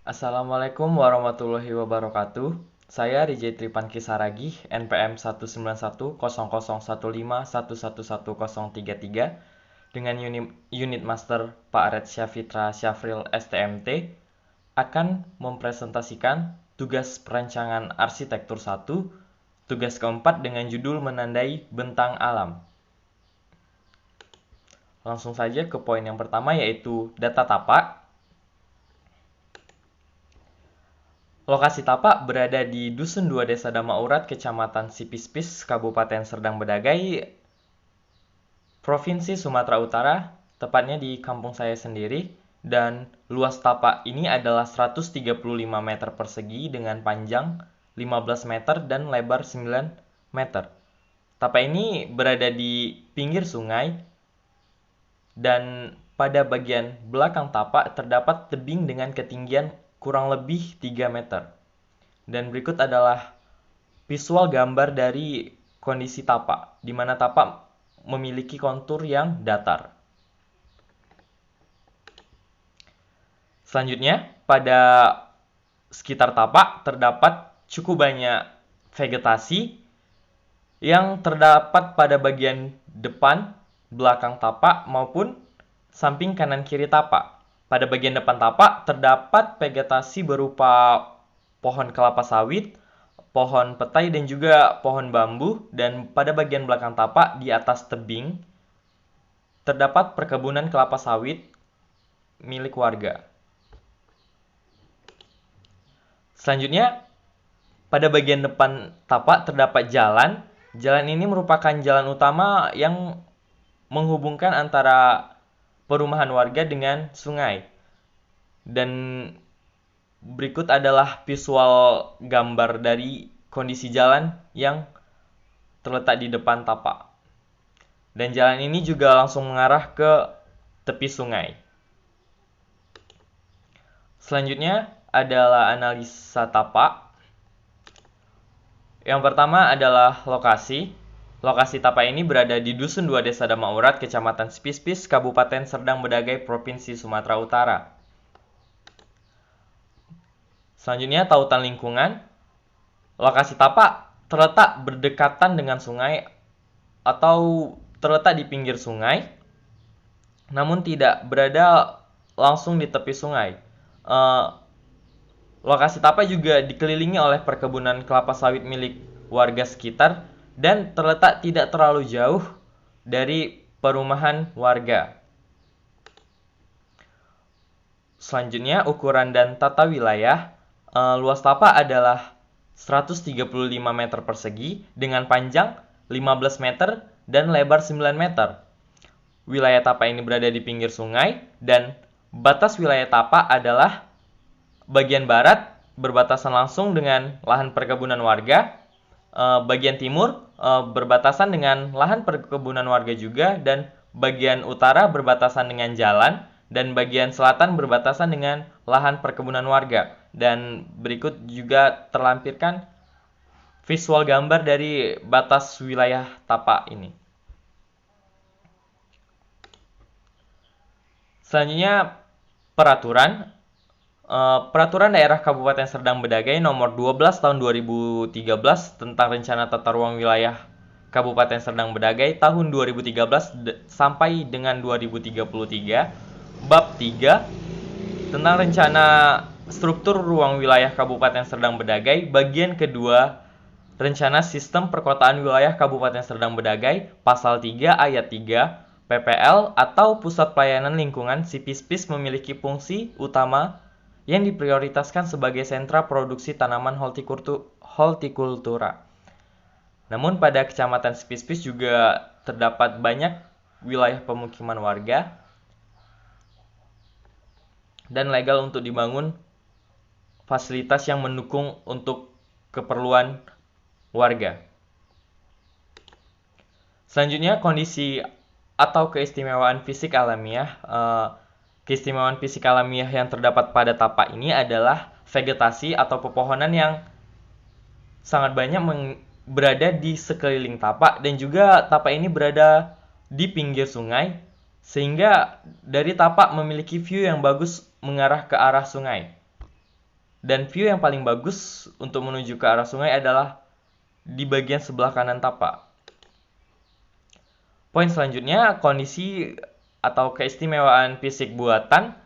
Assalamualaikum warahmatullahi wabarakatuh. Saya Rijay Tripanki Saragih, NPM 1910115111133 dengan unit master Pak Red Syafitra Syafril STMT akan mempresentasikan tugas perancangan arsitektur 1, tugas keempat dengan judul menandai bentang alam. Langsung saja ke poin yang pertama yaitu data tapak. Lokasi tapak berada di Dusun 2 Desa Damaurat, Kecamatan Sipispis, Kabupaten Serdang Bedagai, Provinsi Sumatera Utara, tepatnya di kampung saya sendiri, dan luas tapak ini adalah 135 meter persegi dengan panjang 15 meter dan lebar 9 meter. Tapak ini berada di pinggir sungai dan pada bagian belakang tapak terdapat tebing dengan ketinggian kurang lebih 3 meter. Dan berikut adalah visual gambar dari kondisi tapak, di mana tapak memiliki kontur yang datar. Selanjutnya, pada sekitar tapak terdapat cukup banyak vegetasi yang terdapat pada bagian depan, belakang tapak maupun samping kanan kiri tapak. Pada bagian depan tapak terdapat vegetasi berupa pohon kelapa sawit, pohon petai dan juga pohon bambu, dan pada bagian belakang tapak di atas tebing terdapat perkebunan kelapa sawit milik warga. Selanjutnya, pada bagian depan tapak terdapat jalan. Jalan ini merupakan jalan utama yang menghubungkan antara perumahan warga dengan sungai. Dan berikut adalah visual gambar dari kondisi jalan yang terletak di depan tapak. Dan jalan ini juga langsung mengarah ke tepi sungai. Selanjutnya adalah analisa tapak. Yang pertama adalah lokasi. Lokasi tapak ini berada di Dusun 2 Desa Damaurat, Kecamatan Sipispis, Kabupaten Serdang Bedagai, Provinsi Sumatera Utara. Selanjutnya, tautan lingkungan. Lokasi tapak terletak berdekatan dengan sungai atau terletak di pinggir sungai, namun tidak berada langsung di tepi sungai. Lokasi tapak juga dikelilingi oleh perkebunan kelapa sawit milik warga sekitar dan terletak tidak terlalu jauh dari perumahan warga. Selanjutnya, ukuran dan tata wilayah. Luas tapak adalah 135 meter persegi dengan panjang 15 meter dan lebar 9 meter. Wilayah tapak ini berada di pinggir sungai dan batas wilayah tapak adalah bagian barat berbatasan langsung dengan lahan perkebunan warga, bagian timur berbatasan dengan lahan perkebunan warga juga, dan bagian utara berbatasan dengan jalan, dan bagian selatan berbatasan dengan lahan perkebunan warga. Dan berikut juga terlampirkan visual gambar dari batas wilayah tapak ini. Selanjutnya, peraturan. Peraturan Daerah Kabupaten Serdang Bedagai nomor 12 tahun 2013 tentang Rencana Tata Ruang Wilayah Kabupaten Serdang Bedagai tahun 2013 sampai dengan 2033, Bab 3 tentang Rencana Struktur Ruang Wilayah Kabupaten Serdang Bedagai, bagian kedua Rencana Sistem Perkotaan Wilayah Kabupaten Serdang Bedagai, Pasal 3 Ayat 3, PPL atau Pusat Pelayanan Lingkungan Sipispis memiliki fungsi utama yang diprioritaskan sebagai sentra produksi tanaman hortikultura. Namun pada Kecamatan Sipispis juga terdapat banyak wilayah pemukiman warga dan legal untuk dibangun fasilitas yang mendukung untuk keperluan warga. Selanjutnya, kondisi atau keistimewaan fisik alamiah. Keistimewaan fisik alamiah yang terdapat pada tapak ini adalah vegetasi atau pepohonan yang sangat banyak berada di sekeliling tapak, dan juga tapak ini berada di pinggir sungai, sehingga dari tapak memiliki view yang bagus mengarah ke arah sungai. Dan view yang paling bagus untuk menuju ke arah sungai adalah di bagian sebelah kanan tapak. Poin selanjutnya, kondisi atau keistimewaan fisik buatan.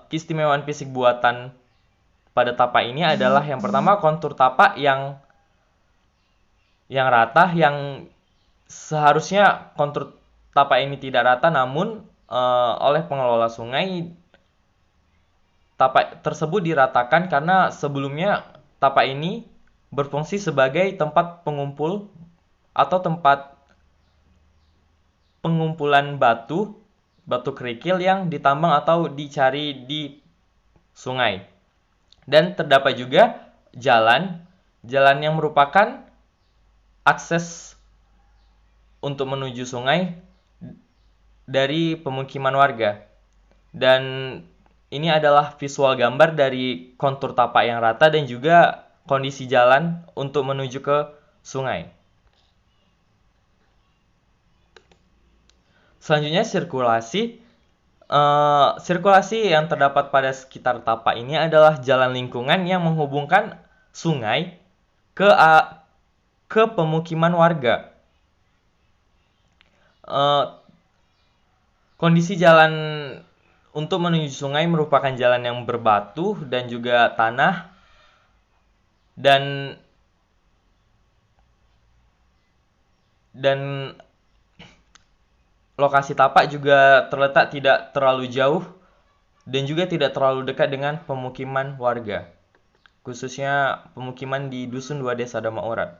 Keistimewaan fisik buatan pada tapak ini adalah yang pertama, kontur tapak yang rata, yang seharusnya kontur tapak ini tidak rata, namun oleh pengelola sungai tapak tersebut diratakan karena sebelumnya tapak ini berfungsi sebagai tempat pengumpul atau tempat pengumpulan batu kerikil yang ditambang atau dicari di sungai. Dan terdapat juga jalan yang merupakan akses untuk menuju sungai dari pemukiman warga. Dan ini adalah visual gambar dari kontur tapak yang rata dan juga kondisi jalan untuk menuju ke sungai. Selanjutnya, sirkulasi. Sirkulasi yang terdapat pada sekitar tapak ini adalah jalan lingkungan yang menghubungkan sungai ke pemukiman warga. Kondisi jalan untuk menuju sungai merupakan jalan yang berbatu dan juga tanah, dan lokasi tapak juga terletak tidak terlalu jauh dan juga tidak terlalu dekat dengan pemukiman warga, khususnya pemukiman di Dusun 2 Desa Damaurat.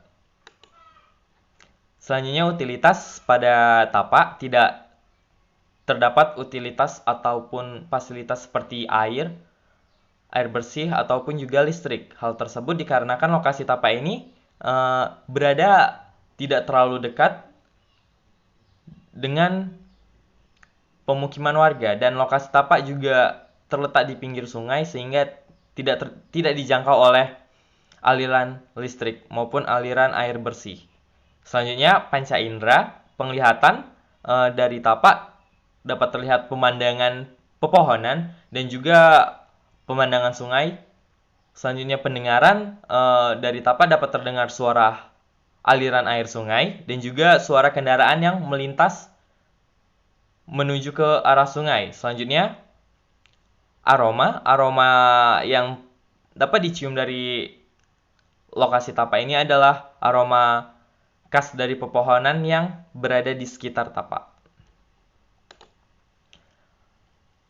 Selanjutnya, utilitas pada tapak. Tidak terdapat utilitas ataupun fasilitas seperti air bersih ataupun juga listrik. Hal tersebut dikarenakan lokasi tapak ini berada tidak terlalu dekat dengan pemukiman warga, dan lokasi tapak juga terletak di pinggir sungai sehingga tidak dijangkau oleh aliran listrik maupun aliran air bersih. Selanjutnya, panca indera. Penglihatan. Dari tapak dapat terlihat pemandangan pepohonan dan juga pemandangan sungai. Selanjutnya, pendengaran. Dari tapak dapat terdengar suara aliran air sungai dan juga suara kendaraan yang melintas menuju ke arah sungai. Selanjutnya, aroma. Aroma yang dapat dicium dari lokasi tapak ini adalah aroma khas dari pepohonan yang berada di sekitar tapak.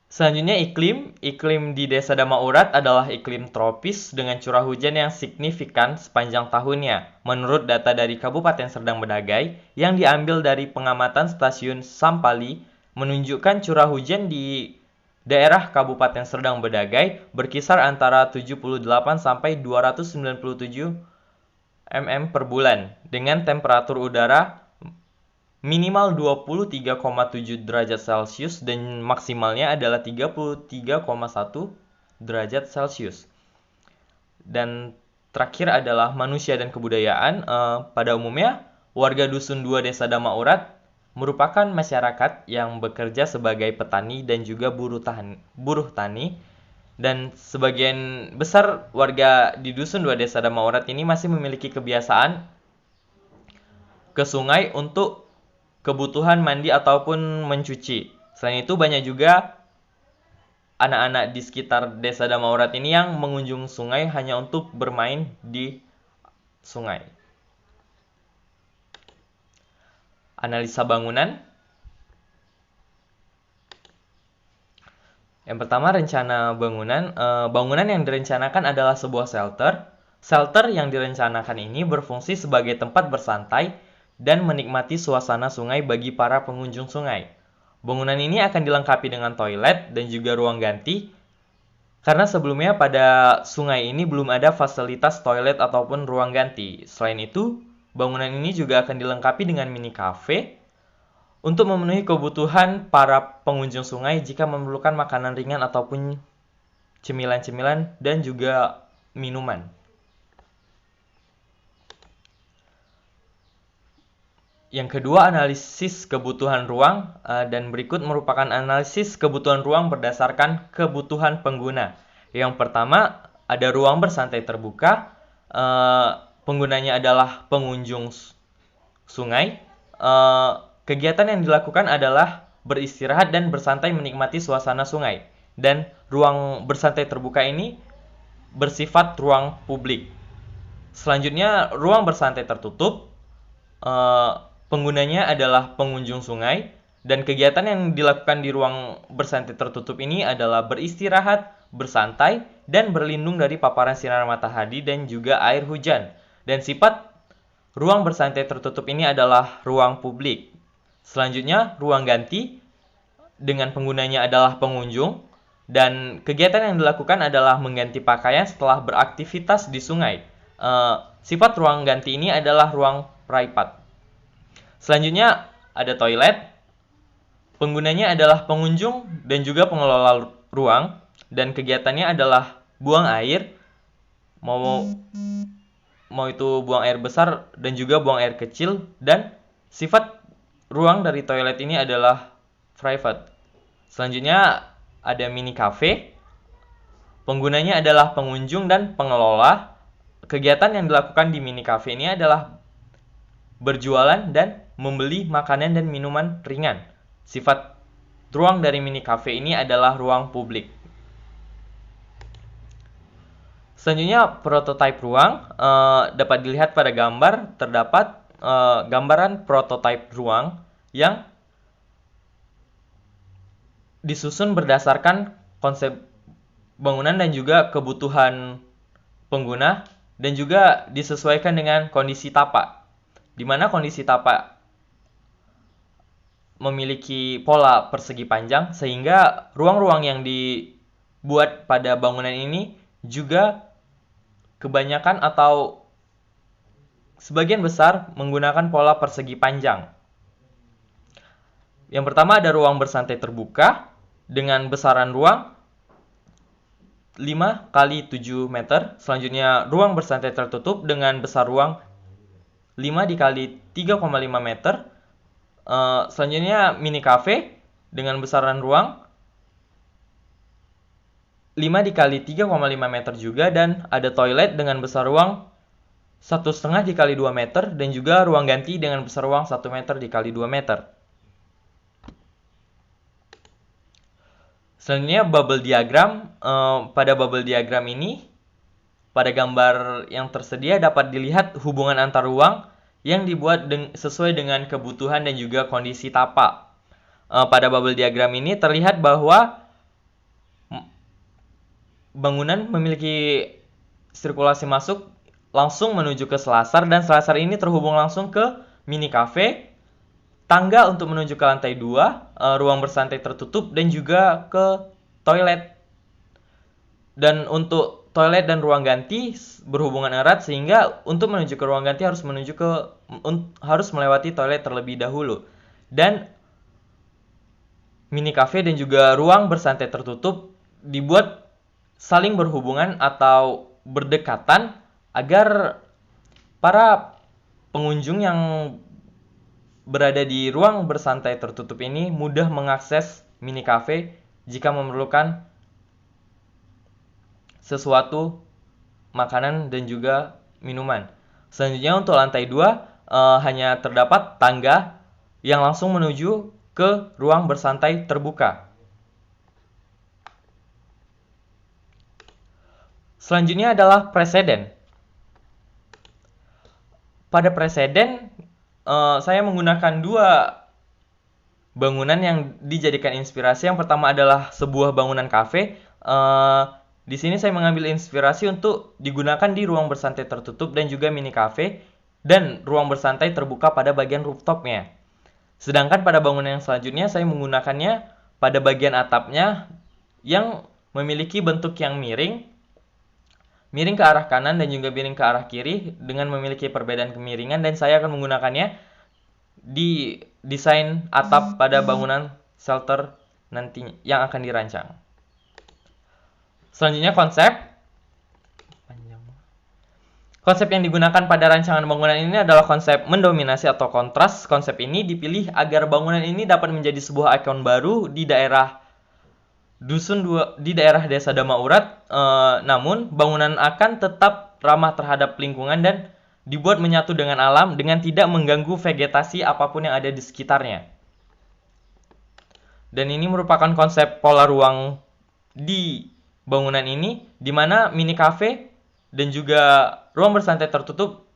Selanjutnya, iklim. Iklim di Desa Damaurat adalah iklim tropis dengan curah hujan yang signifikan sepanjang tahunnya. Menurut data dari Kabupaten Serdang Bedagai yang diambil dari pengamatan stasiun Sampali, menunjukkan curah hujan di daerah Kabupaten Serdang Bedagai berkisar antara 78 sampai 297 mm per bulan dengan temperatur udara minimal 23,7 derajat Celcius dan maksimalnya adalah 33,1 derajat Celcius. Dan terakhir adalah manusia dan kebudayaan. Pada umumnya, warga Dusun 2 Desa Damaurat merupakan masyarakat yang bekerja sebagai petani dan juga buruh tani. Dan sebagian besar warga di Dusun 2 Desa Damaurat ini masih memiliki kebiasaan ke sungai untuk kebutuhan mandi ataupun mencuci. Selain itu, banyak juga anak-anak di sekitar Desa Damaurat ini yang mengunjungi sungai hanya untuk bermain di sungai. Analisa bangunan. Yang pertama, rencana bangunan. Bangunan yang direncanakan adalah sebuah shelter. Shelter yang direncanakan ini berfungsi sebagai tempat bersantai dan menikmati suasana sungai bagi para pengunjung sungai. Bangunan ini akan dilengkapi dengan toilet dan juga ruang ganti, karena sebelumnya pada sungai ini belum ada fasilitas toilet ataupun ruang ganti. Selain itu, bangunan ini juga akan dilengkapi dengan mini cafe untuk memenuhi kebutuhan para pengunjung sungai jika memerlukan makanan ringan ataupun cemilan-cemilan dan juga minuman. Yang kedua, analisis kebutuhan ruang, dan berikut merupakan analisis kebutuhan ruang berdasarkan kebutuhan pengguna. Yang pertama, ada ruang bersantai terbuka, penggunanya adalah pengunjung sungai. Kegiatan yang dilakukan adalah beristirahat dan bersantai menikmati suasana sungai. Dan ruang bersantai terbuka ini bersifat ruang publik. Selanjutnya, ruang bersantai tertutup. Penggunanya adalah pengunjung sungai. Dan kegiatan yang dilakukan di ruang bersantai tertutup ini adalah beristirahat, bersantai, dan berlindung dari paparan sinar matahari dan juga air hujan. Dan sifat ruang bersantai tertutup ini adalah ruang publik. Selanjutnya, ruang ganti dengan penggunanya adalah pengunjung. Dan kegiatan yang dilakukan adalah mengganti pakaian setelah beraktivitas di sungai. Sifat ruang ganti ini adalah ruang privat. Selanjutnya, ada toilet. Penggunanya adalah pengunjung dan juga pengelola ruang, dan kegiatannya adalah buang air, mau itu buang air besar dan juga buang air kecil, dan sifat ruang dari toilet ini adalah private. Selanjutnya ada mini cafe. Penggunanya adalah pengunjung dan pengelola. Kegiatan yang dilakukan di mini cafe ini adalah berjualan dan membeli makanan dan minuman ringan. Sifat ruang dari mini cafe ini adalah ruang publik. Selanjutnya, prototipe ruang dapat dilihat pada gambar. Terdapat gambaran prototipe ruang yang disusun berdasarkan konsep bangunan dan juga kebutuhan pengguna, dan juga disesuaikan dengan kondisi tapak, di mana kondisi tapak memiliki pola persegi panjang, sehingga ruang-ruang yang dibuat pada bangunan ini juga kebanyakan atau sebagian besar menggunakan pola persegi panjang. Yang pertama ada ruang bersantai terbuka dengan besaran ruang 5 x 7 meter. Selanjutnya ruang bersantai tertutup dengan besar ruang 5 dikali 3,5 meter. Selanjutnya mini cafe dengan besaran ruang 5 dikali 3,5 meter juga, dan ada toilet dengan besar ruang 1,5 dikali 2 meter, dan juga ruang ganti dengan besar ruang 1 meter dikali 2 meter. Selanjutnya bubble diagram. Pada bubble diagram ini, pada gambar yang tersedia dapat dilihat hubungan antar ruang yang dibuat sesuai dengan kebutuhan dan juga kondisi tapak. Pada bubble diagram ini terlihat bahwa bangunan memiliki sirkulasi masuk langsung menuju ke selasar, dan selasar ini terhubung langsung ke mini cafe, tangga untuk menuju ke lantai 2, ruang bersantai tertutup, dan juga ke toilet. Dan untuk toilet dan ruang ganti berhubungan erat, sehingga untuk menuju ke ruang ganti harus melewati toilet terlebih dahulu. Dan mini cafe dan juga ruang bersantai tertutup dibuat saling berhubungan atau berdekatan agar para pengunjung yang berada di ruang bersantai tertutup ini mudah mengakses mini cafe jika memerlukan sesuatu makanan dan juga minuman. Selanjutnya untuk lantai 2 hanya terdapat tangga yang langsung menuju ke ruang bersantai terbuka. Selanjutnya adalah preseden. Pada preseden saya menggunakan 2 bangunan yang dijadikan inspirasi. Yang pertama adalah sebuah bangunan kafe. Di sini saya mengambil inspirasi untuk digunakan di ruang bersantai tertutup dan juga mini cafe, dan ruang bersantai terbuka pada bagian rooftopnya. Sedangkan pada bangunan yang selanjutnya saya menggunakannya pada bagian atapnya yang memiliki bentuk yang miring ke arah kanan dan juga miring ke arah kiri dengan memiliki perbedaan kemiringan, dan saya akan menggunakannya di desain atap pada bangunan shelter nanti yang akan dirancang. Selanjutnya konsep yang digunakan pada rancangan bangunan ini adalah konsep mendominasi atau kontras. Konsep ini dipilih agar bangunan ini dapat menjadi sebuah ikon baru di daerah di daerah Desa Damaurat, namun bangunan akan tetap ramah terhadap lingkungan dan dibuat menyatu dengan alam dengan tidak mengganggu vegetasi apapun yang ada di sekitarnya. Dan ini merupakan konsep pola ruang di bangunan ini, di mana mini cafe dan juga ruang bersantai tertutup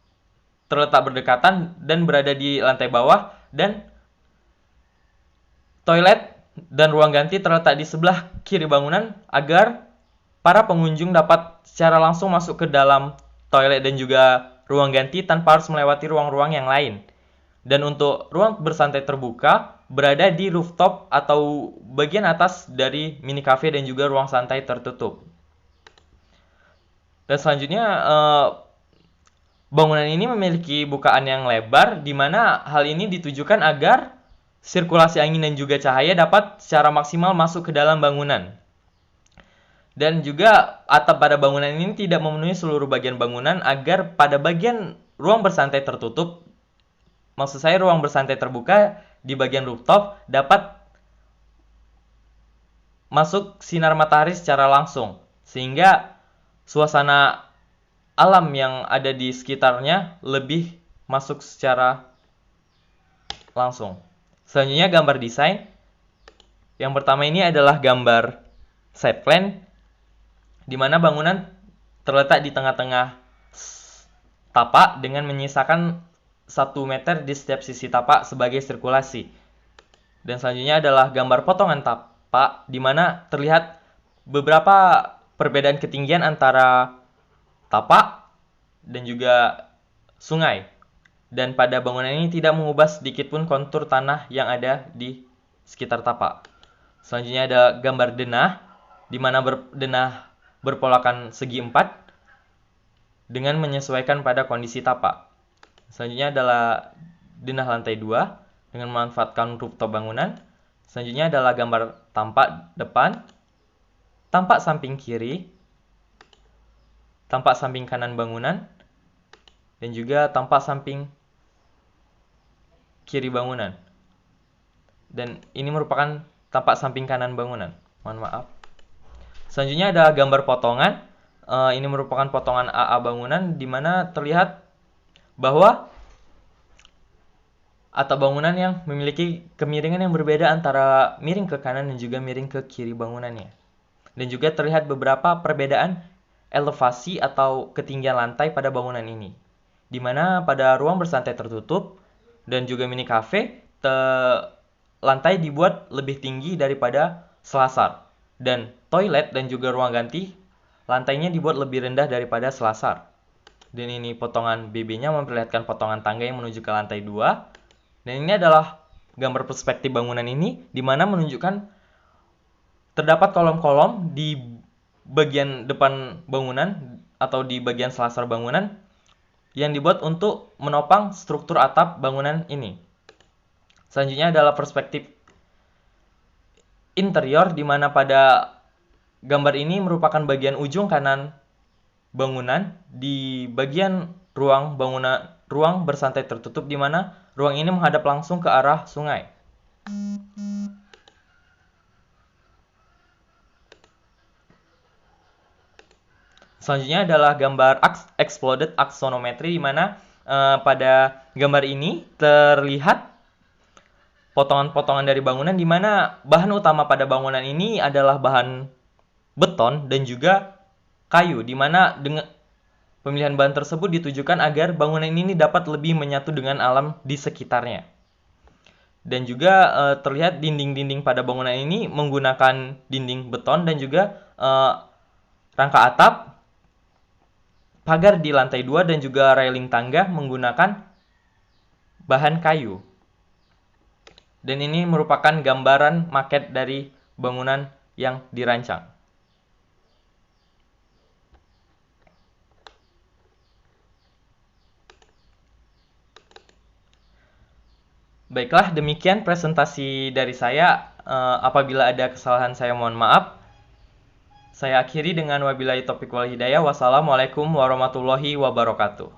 terletak berdekatan dan berada di lantai bawah, dan toilet dan ruang ganti terletak di sebelah kiri bangunan agar para pengunjung dapat secara langsung masuk ke dalam toilet dan juga ruang ganti tanpa harus melewati ruang-ruang yang lain. Dan untuk ruang bersantai terbuka berada di rooftop atau bagian atas dari mini cafe dan juga ruang santai tertutup. Dan selanjutnya bangunan ini memiliki bukaan yang lebar, di mana hal ini ditujukan agar sirkulasi angin dan juga cahaya dapat secara maksimal masuk ke dalam bangunan. Dan juga atap pada bangunan ini tidak memenuhi seluruh bagian bangunan agar pada bagian ruang bersantai tertutup, maksud saya ruang bersantai terbuka di bagian rooftop, dapat masuk sinar matahari secara langsung, sehingga suasana alam yang ada di sekitarnya lebih masuk secara langsung. Selanjutnya gambar desain. Yang pertama ini adalah gambar side plan, di mana bangunan terletak di tengah-tengah tapak dengan menyisakan 1 meter di setiap sisi tapak sebagai sirkulasi. Dan selanjutnya adalah gambar potongan tapak, di mana terlihat beberapa perbedaan ketinggian antara tapak dan juga sungai. Dan pada bangunan ini tidak mengubah sedikit pun kontur tanah yang ada di sekitar tapak. Selanjutnya ada gambar denah, di mana denah berpolakan segi 4 dengan menyesuaikan pada kondisi tapak. Selanjutnya adalah denah lantai 2 dengan memanfaatkan rooftop bangunan. Selanjutnya adalah gambar tampak depan, tampak samping kiri, tampak samping kanan bangunan, dan juga tampak samping kiri bangunan. Dan ini merupakan tampak samping kanan bangunan. Mohon maaf. Selanjutnya ada gambar potongan. Ini merupakan potongan AA bangunan, di mana terlihat bahwa atap bangunan yang memiliki kemiringan yang berbeda antara miring ke kanan dan juga miring ke kiri bangunannya. Dan juga terlihat beberapa perbedaan elevasi atau ketinggian lantai pada bangunan ini, di mana pada ruang bersantai tertutup dan juga mini cafe, lantai dibuat lebih tinggi daripada selasar, dan toilet dan juga ruang ganti lantainya dibuat lebih rendah daripada selasar. Dan ini potongan BB-nya memperlihatkan potongan tangga yang menuju ke lantai 2. Dan ini adalah gambar perspektif bangunan ini, di mana menunjukkan terdapat kolom-kolom di bagian depan bangunan atau di bagian selasar bangunan yang dibuat untuk menopang struktur atap bangunan ini. Selanjutnya adalah perspektif interior, di mana pada gambar ini merupakan bagian ujung kanan bangunan di bagian ruang bersantai tertutup, di mana ruang ini menghadap langsung ke arah sungai. Selanjutnya adalah gambar exploded axonometry, di mana pada gambar ini terlihat potongan-potongan dari bangunan, di mana bahan utama pada bangunan ini adalah bahan beton dan juga kayu, di mana dengan pemilihan bahan tersebut ditujukan agar bangunan ini dapat lebih menyatu dengan alam di sekitarnya. Dan juga terlihat dinding-dinding pada bangunan ini menggunakan dinding beton dan juga rangka atap, pagar di lantai 2 dan juga railing tangga menggunakan bahan kayu. Dan ini merupakan gambaran maket dari bangunan yang dirancang. Baiklah, demikian presentasi dari saya. Apabila ada kesalahan, saya mohon maaf. Saya akhiri dengan wabillahi taufiq wal hidayah. Wassalamualaikum warahmatullahi wabarakatuh.